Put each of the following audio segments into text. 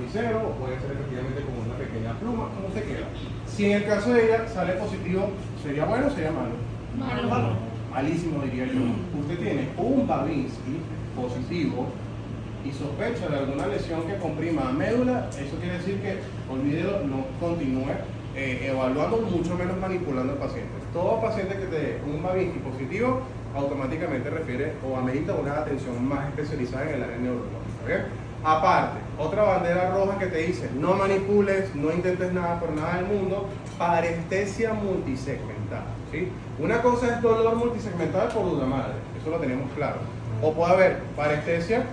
lapicero o puede ser efectivamente con una pequeña pluma, como usted quiera. Si en el caso de ella sale positivo, ¿sería bueno o sería malo? Malo. Malísimo, diría yo. Usted tiene un Babinski positivo y sospecha de alguna lesión que comprima a médula, eso quiere decir que, olvídelo, no continúe evaluando, mucho menos manipulando al paciente. Todo paciente que te dé un Babinski positivo automáticamente refiere o amerita una atención más especializada en el área neurológica. ¿Bien? Aparte, otra bandera roja que te dice no manipules, no intentes nada por nada del mundo, parestesia multisegmental. ¿Sí? Una cosa es dolor multisegmental por duda madre, eso lo tenemos claro. O puede haber parestesia,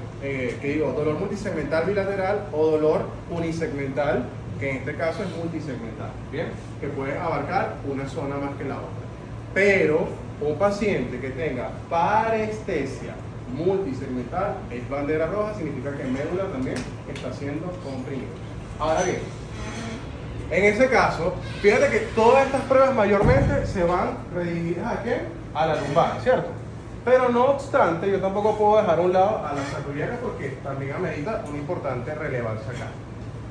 dolor multisegmental bilateral o dolor unisegmental, que en este caso es multisegmental, ¿bien? Que puede abarcar una zona más que la otra. Pero un paciente que tenga parestesia multisegmental es bandera roja, significa que médula también está siendo comprimida. Ahora bien, en ese caso, fíjate que todas estas pruebas mayormente se van redirigidas ¿a qué? A la lumbar, ¿cierto? Pero no obstante, yo tampoco puedo dejar a un lado a la sacroiliaca porque también amerita una importante relevancia acá.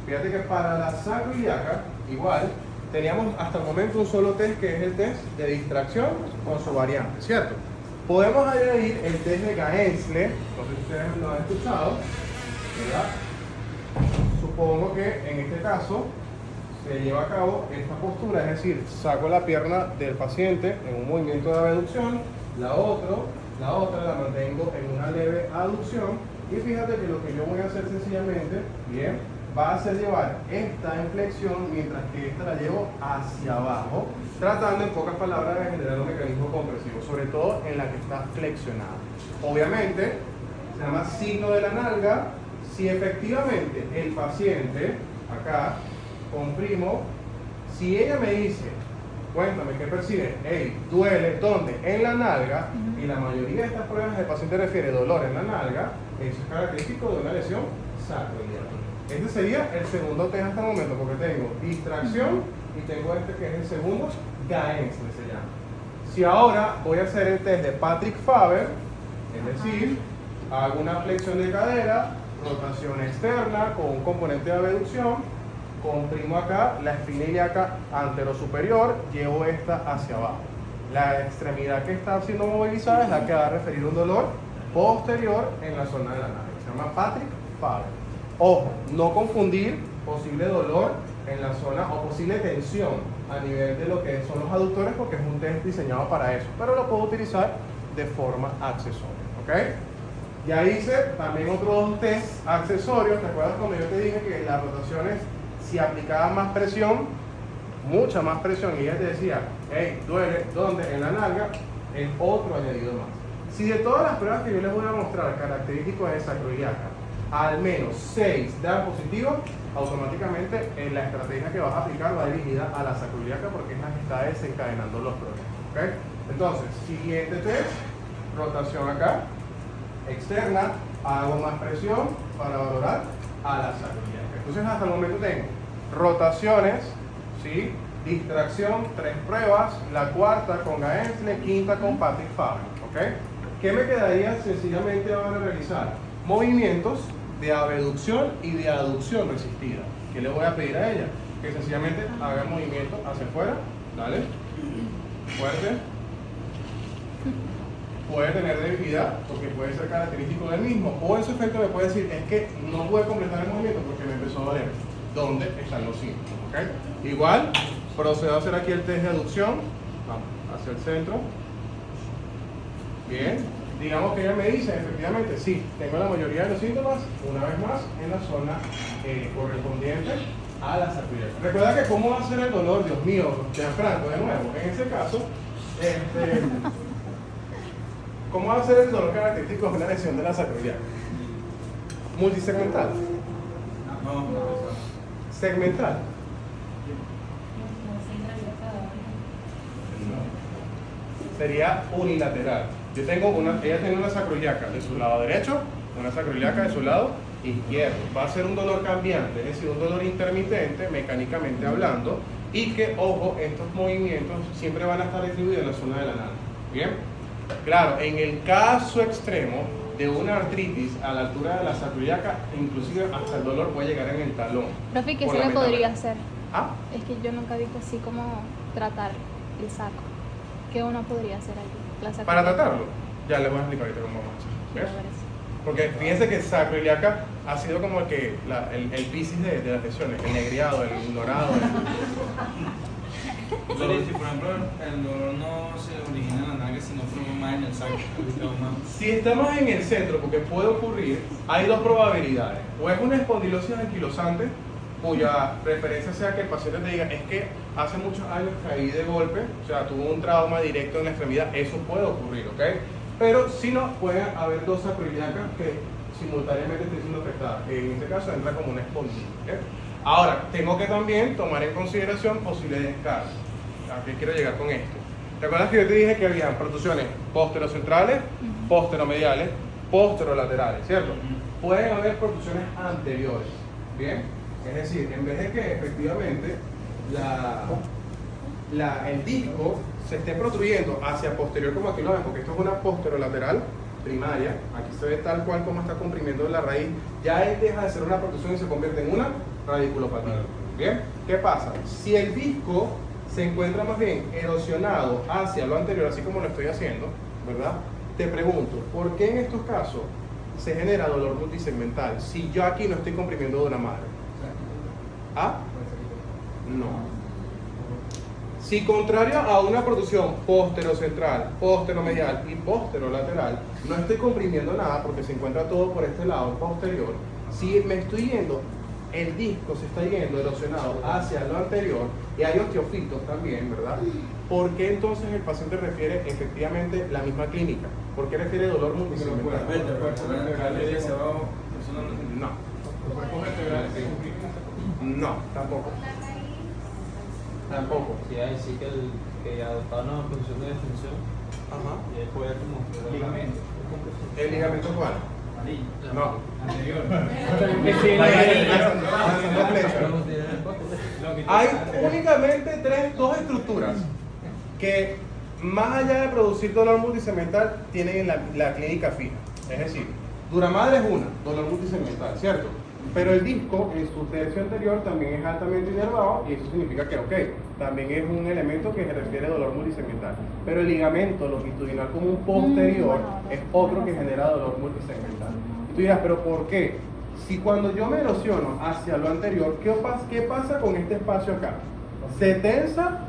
Fíjate que para la sacroiliaca, igual, teníamos hasta el momento un solo test que es el test de distracción con su variante, ¿cierto? Podemos añadir el test de Gaensle, no sé si ustedes lo han escuchado, ¿verdad? Supongo que en este caso se lleva a cabo esta postura, es decir, saco la pierna del paciente en un movimiento de abducción, la otra la mantengo en una leve aducción y fíjate que lo que yo voy a hacer sencillamente, bien, va a ser llevar esta en flexión mientras que esta la llevo hacia abajo, tratando en pocas palabras de generar un mecanismo compresivo, sobre todo en la que está flexionada. Obviamente, se llama signo de la nalga. Si efectivamente el paciente, acá, comprimo, si ella me dice, cuéntame, ¿qué percibe? Hey, duele, ¿dónde? En la nalga, y la mayoría de estas pruebas el paciente refiere dolor en la nalga, eso es característico de una lesión sacroiliaca. Este sería el segundo test hasta el momento, porque tengo distracción y tengo este que es el segundo, Gaensle se llama. Si ahora voy a hacer el test de Patrick Faber, es decir, hago una flexión de cadera, rotación externa con un componente de abducción, comprimo acá la espina ilíaca anterosuperior, llevo esta hacia abajo. La extremidad que está siendo movilizada es la que va a referir un dolor posterior en la zona de la nalga. Se llama Patrick Faber. Ojo, no confundir posible dolor en la zona o posible tensión a nivel de lo que son los aductores porque es un test diseñado para eso, pero lo puedo utilizar de forma accesoria, ¿ok? Ya hice también otros dos test accesorios. ¿Te acuerdas cuando yo te dije que las rotaciones, si aplicaba más presión, mucha más presión, y ella te decía, hey, duele, ¿dónde? En la nalga, el otro añadido más. Si de todas las pruebas que yo les voy a mostrar característicos de sacroiliaca, al menos 6 dan positivo, automáticamente la estrategia que vas a aplicar va dirigida a la sacroiliaca porque es la que está desencadenando los problemas, ¿okay? Entonces, siguiente test, rotación acá, externa, hago más presión para valorar a la sacroiliaca. Entonces, hasta el momento tengo rotaciones, ¿sí? Distracción, 3 pruebas, la cuarta con Gaensle, quinta con Patrick Faber, ¿ok? ¿Qué me quedaría sencillamente ahora realizar? Movimientos de abducción y de aducción resistida. ¿Qué le voy a pedir a ella? Que sencillamente haga el movimiento hacia afuera, dale, fuerte. Puede tener debilidad porque puede ser característico del mismo, o en su efecto me puede decir, es que no pude completar el movimiento porque me empezó a doler. ¿Dónde están los síntomas? ¿Okay? Igual, procedo a hacer aquí el test de aducción, vamos, hacia el centro. Bien. Digamos que ella me dice, efectivamente, sí, tengo la mayoría de los síntomas, una vez más, en la zona correspondiente a la sacroiliaca. Recuerda que cómo va a ser el dolor, Dios mío, Gianfranco, de nuevo, en ese caso, ¿cómo va a ser el dolor característico de una lesión de la sacroiliaca? Multisegmental. Segmental. Sería unilateral. Ella tiene una sacroiliaca de su lado derecho, una sacroiliaca de su lado izquierdo. Va a ser un dolor cambiante, es decir, un dolor intermitente, mecánicamente hablando, y que, ojo, estos movimientos siempre van a estar distribuidos en la zona de la nalga. Bien, claro, en el caso extremo, de una artritis a la altura de la sacroiliaca, inclusive hasta el dolor puede llegar en el talón. Profe, ¿qué por se la le podría metamorfosis. hacer? ¿Ah? Es que yo nunca he visto así como tratar el saco. ¿Qué uno podría hacer allí? La Para sacroiliaca. tratarlo, ya les voy a explicar ahorita cómo vamos a hacer. Quiero ¿Ves? ver eso. Porque fíjense que sacroiliaca ha sido como el piscis de las lesiones, el negriado, el ignorado. Pero si por ejemplo el dolor no se origina en la nalga, sino forma más en el saco. Si estamos en el centro, porque puede ocurrir, hay dos probabilidades. O es una espondilosis anquilosante, cuya referencia sea que el paciente te diga, es que hace muchos años caí de golpe, o sea, tuvo un trauma directo en la extremidad, eso puede ocurrir, ¿ok? Pero si no, pueden haber dos sacroiliacas que simultáneamente estén siendo afectadas. En este caso entra como una espondilitis, ¿ok? Ahora, tengo que también tomar en consideración posible descarga. ¿A qué quiero llegar con esto? ¿Te acuerdas que yo te dije que había protusiones posterocentrales, posteromediales, posterolaterales, ¿cierto? Pueden haber protusiones anteriores, ¿bien? Es decir, en vez de que efectivamente el disco se esté protruyendo hacia posterior, como aquí lo ven, porque esto es una posterolateral primaria, aquí se ve tal cual como está comprimiendo la raíz, ya él deja de ser una protrusión y se convierte en una radiculopatía. ¿Bien? ¿Qué pasa? Si el disco se encuentra más bien erosionado hacia lo anterior, así como lo estoy haciendo, ¿verdad? Te pregunto, ¿por qué en estos casos se genera dolor multisegmental si yo aquí no estoy comprimiendo de una madre? ¿Ah? No. Si contrario a una protrusión posterocentral, posteromedial y posterolateral, no estoy comprimiendo nada porque se encuentra todo por este lado posterior, si me estoy yendo, el disco se está yendo erosionado hacia lo anterior y hay osteofitos también, ¿verdad? ¿Por qué entonces el paciente refiere efectivamente la misma clínica? ¿Por qué refiere dolor multisegmental? No. No, tampoco. Tampoco. Sí, ahí sí que adoptaron una posición de defensión Ajá. y después como Ligamento. ¿El ligamento cuál? No. Anterior. Hay únicamente dos estructuras que, más allá de producir dolor multisegmental, tienen la clínica fija. Es decir, duramadre es una, dolor multisegmental, ¿cierto? Pero el disco en su tercio anterior también es altamente inervado y eso significa que, ok, también es un elemento que se refiere a dolor multisegmental. Pero el ligamento longitudinal común posterior es otro que genera dolor multisegmental. Y tú dirás, ¿pero por qué? Si cuando yo me erosiono hacia lo anterior, ¿qué pasa con este espacio acá? ¿Se tensa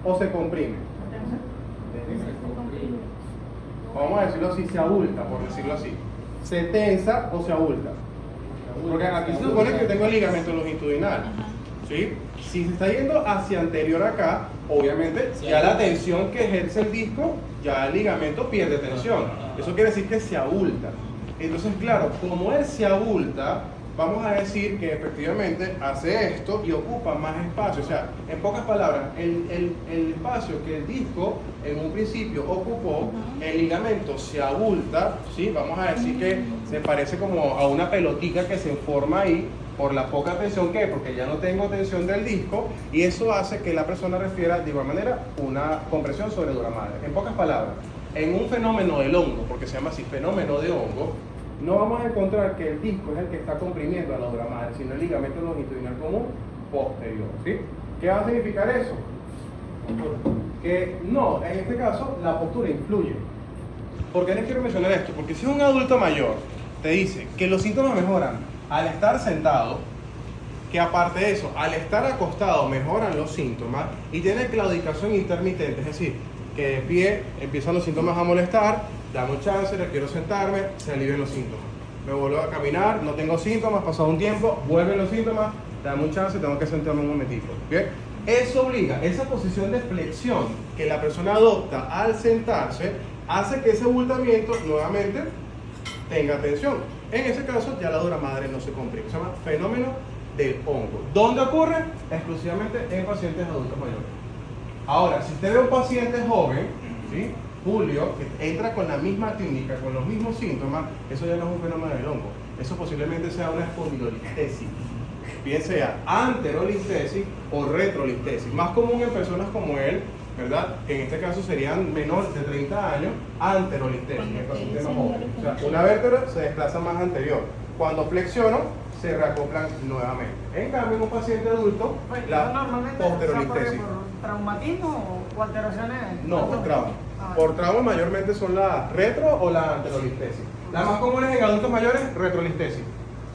o se comprime? Vamos a decirlo así, se abulta, por decirlo así. ¿Se tensa o se abulta? Porque aquí se supone que tengo el ligamento longitudinal, ¿sí? Si se está yendo hacia anterior acá, obviamente ya la tensión que ejerce el disco, ya el ligamento pierde tensión. Eso quiere decir que se abulta. Entonces, claro, como él se abulta, vamos a decir que efectivamente hace esto y ocupa más espacio. O sea, en pocas palabras, el espacio que el disco en un principio ocupó, el ligamento se abulta, ¿sí? Vamos a decir que se parece como a una pelotica que se forma ahí por la poca tensión que hay, porque ya no tengo tensión del disco, y eso hace que la persona refiera de igual manera una compresión sobre dura madre. En pocas palabras, en un fenómeno del hongo, porque se llama así fenómeno de hongo, no vamos a encontrar que el disco es el que está comprimiendo a la dura madre, sino el ligamento longitudinal común posterior, ¿sí? ¿Qué va a significar eso? Que no, en este caso la postura influye. ¿Por qué les quiero mencionar esto? Porque si un adulto mayor te dice que los síntomas mejoran al estar sentado, que aparte de eso, al estar acostado mejoran los síntomas y tiene claudicación intermitente, es decir, que de pie empiezan los síntomas a molestar, dame un chance, le quiero sentarme, se alivian los síntomas. Me vuelvo a caminar, no tengo síntomas, pasado un tiempo, vuelven los síntomas, dame un chance, tengo que sentarme un momentito. ¿Okay? Eso obliga, esa posición de flexión que la persona adopta al sentarse, hace que ese abultamiento nuevamente tenga tensión. En ese caso ya la dura madre no se comprime, se llama fenómeno del hongo. ¿Dónde ocurre? Exclusivamente en pacientes adultos mayores. Ahora, si usted ve un paciente joven, ¿sí? Julio, que entra con la misma clínica, con los mismos síntomas, eso ya no es un fenómeno del hongo, eso posiblemente sea una espondilolistesis, bien sea anterolistesis o retrolistesis, más común en personas como él, ¿verdad? Que en este caso serían menores de 30 años, anterolistesis, en el paciente más joven. O sea, una vértebra se desplaza más anterior. Cuando flexiono, se reacoplan nuevamente. En cambio, en un paciente adulto, Pues, la normalmente posterolistesis. ¿por traumatismo o alteraciones? No, por trauma. Ah, Por trauma mayormente son la retro o la anterolistesis. Las más comunes en adultos mayores, retrolistesis.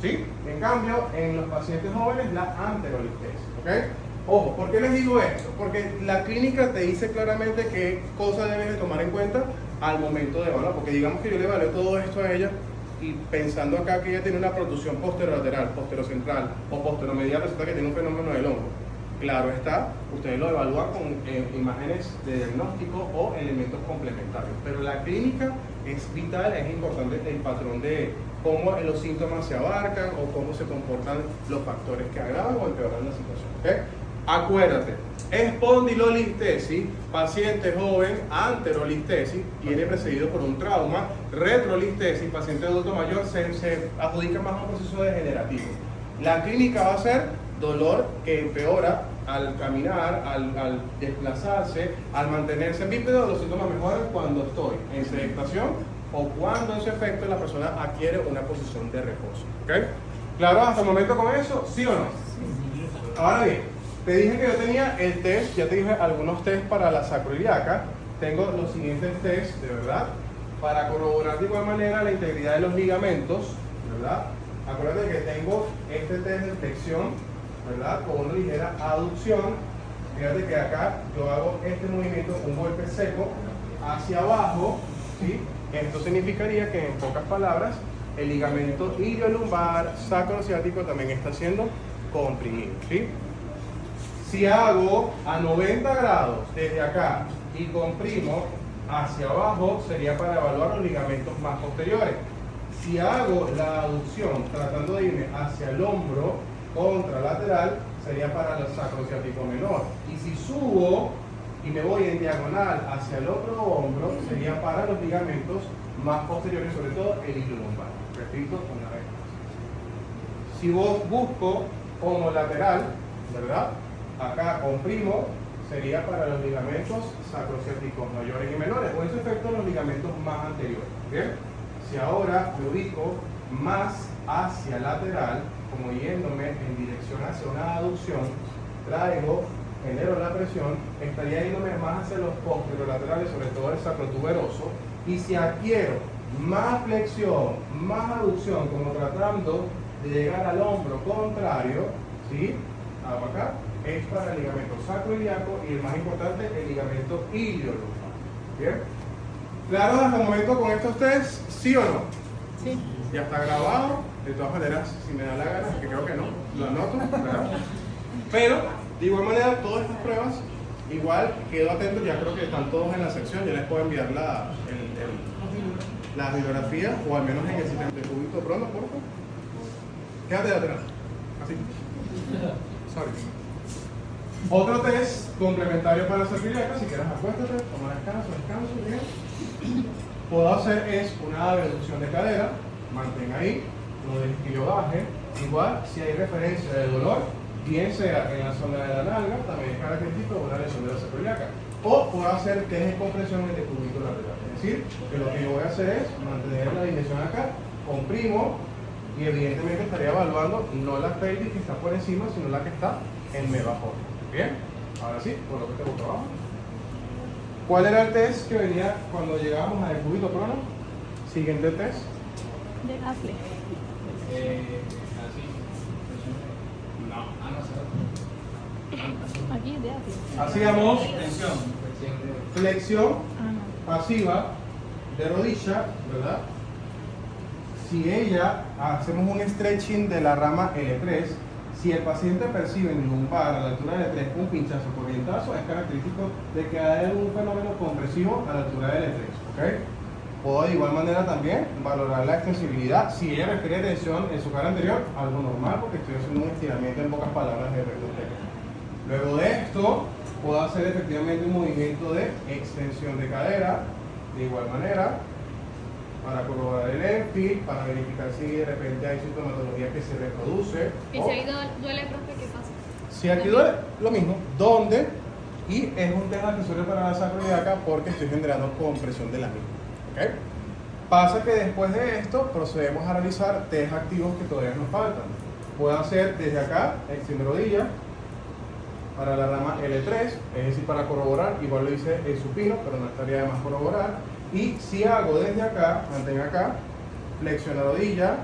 ¿Sí? En cambio, en los pacientes jóvenes, la anterolistesis. ¿Ok? Ojo, ¿por qué les digo esto? Porque la clínica te dice claramente qué cosas debes de tomar en cuenta al momento de evaluar. Porque digamos que yo le evalué todo esto a ella y pensando acá que ella tiene una protrusión posterolateral, posterocentral o posteromedial, resulta que tiene un fenómeno del hombro. Claro está, ustedes lo evalúan con imágenes de diagnóstico o elementos complementarios. Pero la clínica es vital, es importante el patrón de cómo los síntomas se abarcan o cómo se comportan los factores que agravan o empeoran la situación. ¿Okay? Acuérdate, espondilolistesis, paciente joven, anterolistesis, viene precedido por un trauma, retrolistesis, paciente adulto mayor, se adjudica más a un proceso degenerativo. La clínica va a ser dolor que empeora al caminar, al desplazarse, al mantenerse en bípedo. Los síntomas mejoran cuando estoy en sedestación o cuando en su efecto la persona adquiere una posición de reposo. ¿Okay? ¿Claro hasta el momento con eso? ¿Sí o no? Ahora bien, te dije que yo tenía el test, ya te dije algunos test para la sacroiliaca. Tengo los siguientes test, de verdad, para corroborar de igual manera la integridad de los ligamentos, ¿verdad? Acuérdate que tengo este test de flexión, ¿verdad? Con una ligera aducción. Fíjate que acá yo hago este movimiento, un golpe seco hacia abajo, ¿sí? Esto significaría que, en pocas palabras, el ligamento iliolumbar sacrociático también está siendo comprimido, ¿sí? Si hago a 90 grados desde acá y comprimo hacia abajo, sería para evaluar los ligamentos más posteriores. Si hago la aducción tratando de irme hacia el hombro contralateral, sería para el sacrociático menor. Y si subo y me voy en diagonal hacia el otro hombro, sería para los ligamentos más posteriores, sobre todo el iliolumbar. Repito una vez más. Si busco como lateral, ¿verdad? Acá comprimo, sería para los ligamentos sacrociáticos mayores y menores, o en su efecto los ligamentos más anteriores. ¿Bien? Si ahora me ubico más hacia lateral, como yéndome en dirección hacia una aducción, traigo, genero la presión, estaría yéndome más hacia los posterolaterales, sobre todo el sacrotuberoso, y si adquiero más flexión, más aducción, como tratando de llegar al hombro contrario, ¿sí? Hago acá, es para el ligamento sacroiliaco y el más importante, el ligamento iliolumbar. ¿Bien? ¿Claro hasta el momento con estos test? ¿Sí o no? Sí. Ya está grabado. De todas maneras, si me da la gana, que creo que no, lo anoto, ¿verdad? Pero, de igual manera, todas estas pruebas, igual quedo atento, ya creo que están todos en la sección, ya les puedo enviar la bibliografía, o al menos en el sistema de cubito pronto, por favor. Quédate de atrás. Así. Sorry. Otro test complementario para la sacroiliaca, si quieres acuéstate, toma descanso, bien. Puedo hacer es una abducción de cadera, mantén ahí, no dejes que yo baje. Igual, si hay referencia de dolor, bien sea en la zona de la nalga, también es característico de una lesión de la sacroiliaca. O puedo hacer test de compresión en el decúbito lateral. Es decir, que lo que yo voy a hacer es mantener la dimensión acá, comprimo, y evidentemente estaría evaluando no la pelvis que está por encima, sino la que está en mebajo. Bien, ahora sí, colócate boca abajo. ¿Cuál era el test que venía cuando llegábamos al cúbito prono? Siguiente test. De Affle. Así. No. Aquí, de Affle. Hacíamos Tensión. flexión Ah, no. pasiva de rodilla, ¿verdad? Si hacemos un stretching de la rama L3, si el paciente percibe en lumbar a la altura de L3 un pinchazo corrientazo, es característico de que hay algún fenómeno compresivo a la altura de L3. ¿Okay? Puedo de igual manera también valorar la extensibilidad. Si ella refiere tensión en su cara anterior, algo normal porque estoy haciendo un estiramiento en pocas palabras de recto técnico. Luego de esto, puedo hacer efectivamente un movimiento de extensión de cadera, de igual manera, para corroborar el ENFI, para verificar si de repente hay sintomatología que se reproduce. ¿Y si ahí duele, profe, qué pasa? Si aquí duele, lo mismo. ¿Dónde? Y es un test accesorio para la sacroiliaca porque estoy generando compresión de la misma. ¿Okay? Pasa que después de esto procedemos a realizar test activos que todavía nos faltan. Puedo hacer desde acá, extiendo rodilla, para la rama L3, es decir, para corroborar, igual lo hice en supino, pero no estaría de más corroborar. Y si hago desde acá, mantenga acá, flexiona rodilla,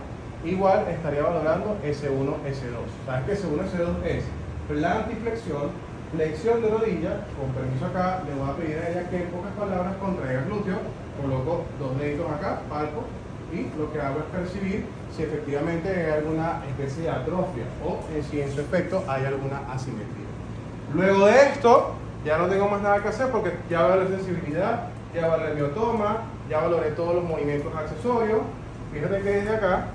igual estaría valorando S1, S2. ¿Sabes que S1, S2 es plantiflexión, flexión de rodilla? Con permiso acá, le voy a pedir a ella que en pocas palabras contraiga glúteo, coloco 2 deditos acá, palpo, y lo que hago es percibir si efectivamente hay alguna especie de atrofia o si en su efecto hay alguna asimetría. Luego de esto, ya no tengo más nada que hacer porque ya valoré sensibilidad, ya valoré miotoma, ya valoré todos los movimientos accesorios. Fíjate que desde acá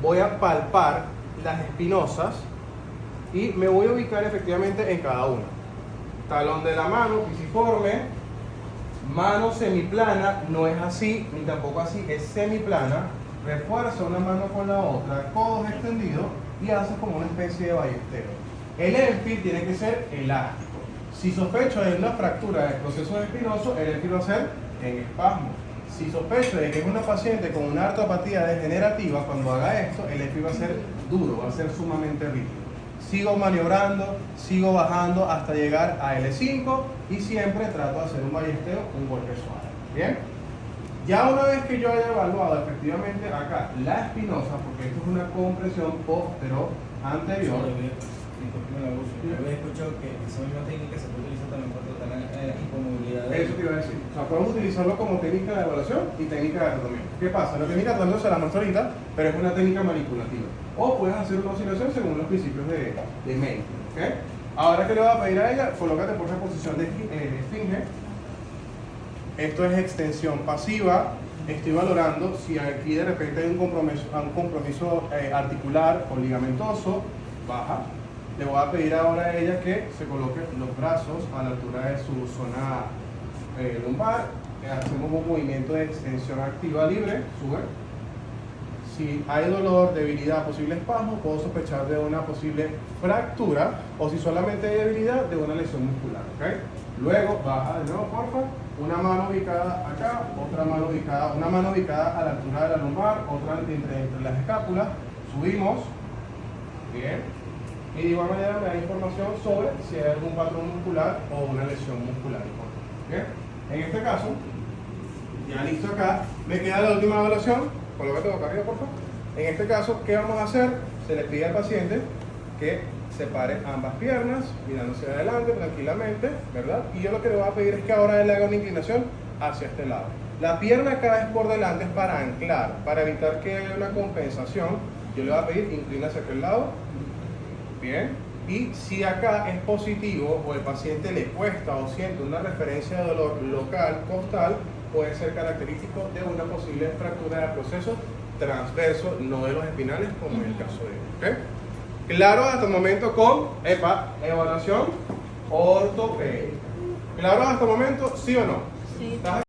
voy a palpar las espinosas y me voy a ubicar efectivamente en cada una. Talón de la mano, pisiforme, mano semiplana, no es así ni tampoco así, es semiplana. Refuerza una mano con la otra, codos extendidos y haces como una especie de ballestero. El ENFI tiene que ser elástico. Si sospecho de una fractura del proceso espinoso, el ENFI va a ser en espasmo. Si sospecho de que es una paciente con una artropatía degenerativa, cuando haga esto, el ENFI va a ser duro, va a ser sumamente rígido. Sigo maniobrando, sigo bajando hasta llegar a L5 y siempre trato de hacer un ballesteo, un golpe suave. ¿Bien? Ya una vez que yo haya evaluado efectivamente acá la espinosa, porque esto es una compresión postero-anterior. Disculpe la voz, yo había escuchado que esa misma técnica se puede utilizar también para tratar la hipomovilidad. Eso te iba a decir. O sea, podemos utilizarlo como técnica de evaluación y técnica de tratamiento. ¿Qué pasa? La técnica de tratamiento se la muestro ahorita, pero es una técnica manipulativa. O puedes hacer una oscilación según los principios de May. ¿Okay? Ahora que le voy a pedir a ella, colócate por esa posición de esfinge. Esto es extensión pasiva. Estoy valorando si aquí de repente hay un compromiso articular o ligamentoso. Baja. Le voy a pedir ahora a ella que se coloque los brazos a la altura de su zona lumbar. Hacemos un movimiento de extensión activa libre. Sube. Si hay dolor, debilidad, posible espasmo, puedo sospechar de una posible fractura o si solamente hay debilidad, de una lesión muscular. ¿Okay? Luego baja de nuevo, porfa. Una mano ubicada acá, otra mano ubicada, una mano ubicada a la altura de la lumbar, otra entre las escápulas. Subimos. Bien. Y de igual manera me da información sobre si hay algún patrón muscular o una lesión muscular. ¿Bien? En este caso, ya listo acá, me queda la última evaluación. Colócate boca arriba, por favor. En este caso, ¿qué vamos a hacer? Se le pide al paciente que separe ambas piernas, mirando hacia adelante tranquilamente, ¿verdad? Y yo lo que le voy a pedir es que ahora él haga una inclinación hacia este lado. La pierna acá es por delante, es para anclar, para evitar que haya una compensación. Yo le voy a pedir, inclina hacia aquel lado. Bien. Y si acá es positivo o el paciente le cuesta o siente una referencia de dolor local, costal, puede ser característico de una posible fractura del proceso transverso, no de los espinales, como en el caso de él. ¿Okay? Claro hasta el momento con evaluación ortopédica. ¿Claro hasta el momento, sí o no? Sí.